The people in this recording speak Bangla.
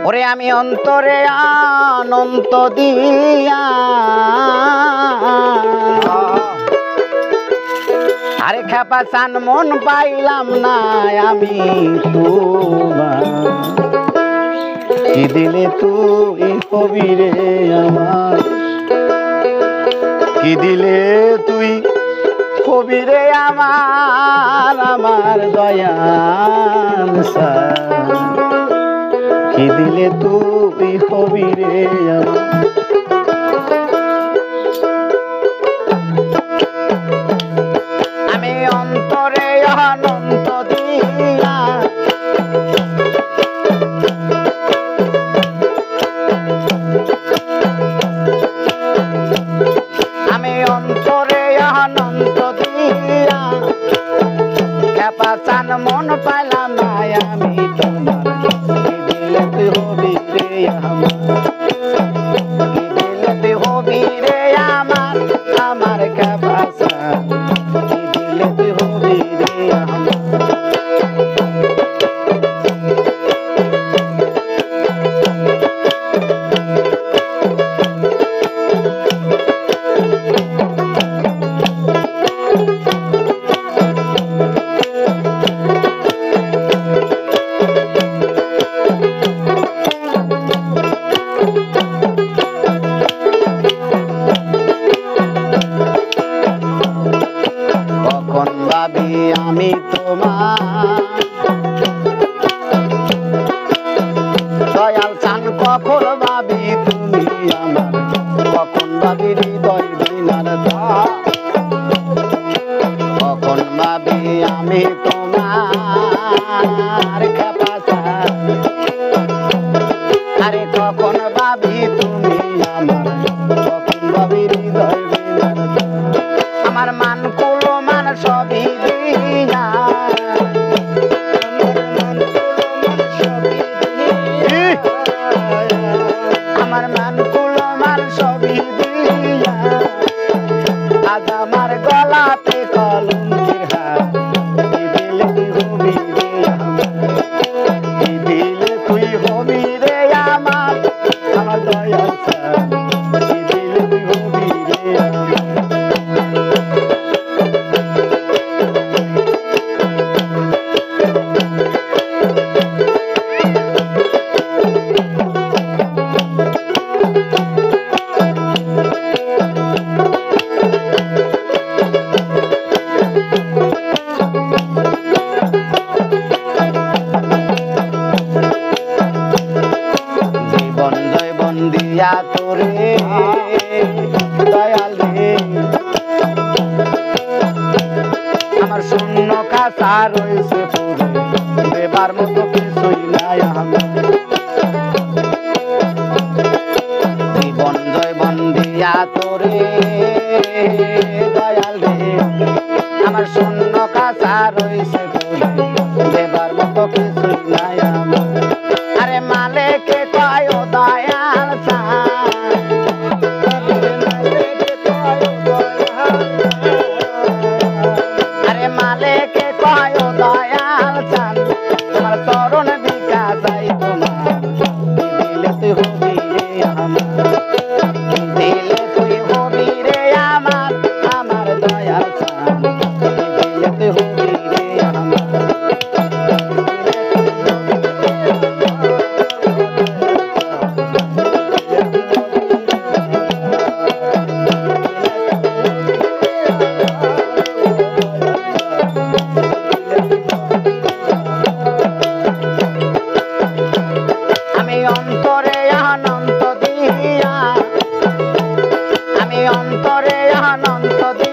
ওরে আমি অন্তরে অনন্ত দিয়া আরে খেপা চান মন পাইলাম না আমি তোমার কি দিলে তুই হবি রে আমার কি দিলে তুই হবি রে আমার দয়াল কি দিলে তুই হবি রে আমার আমি অন্তরে অনন্ত দিয়া আমি অন্তরে অনন্ত দিয়া খেপা চান মন পাইলাম না আমি তোমার কি দিলে তুই হবি রে আমার কি দিলে তুই হবি রে আমার খেপা চান কি দিলে তুই হবি রে আমার আমি তোমার দয়াল চান কখন ভাবি তুমি আমার কখন ভাবি হৃদয় বিনার কখন ভাবি আমি তোমার খেপা চান আরে কখন ভাবি তুমি আমার কখন ভাবি হৃদয় বিনার আমার মান কুলো মান সবই আমার মান কুলো মান সবই দিয়া আজ আমার গলাতে কলঙ্কের হাত কি দিলে তুই হবি রে কি দিলে তুই হবি রে আমার দয়াল কি দিলে তুই হবি রে দিয়া তোরে দয়াল রে আমার শূন্য কাছা রয়েছে পুরে দেবার মতো কিছুই নাই আমার জীবন জয়বন দিয়া তোরে দয়াল রে আমার শূন্য কাছা রয়েছে পুরে দেবার মতো কিছুই নাই আমার আরে মালেকে কয় দয়াল আরে মালেকে কয় দয়াল চান তোমার চরণ বিকা যাই তোমার দিলে তুই হবি রে আমার দিলে তুই হবি রে আমার দয়াল চান দিলে তুই হবি রে আমার অন্তরে অনন্ত দিয়া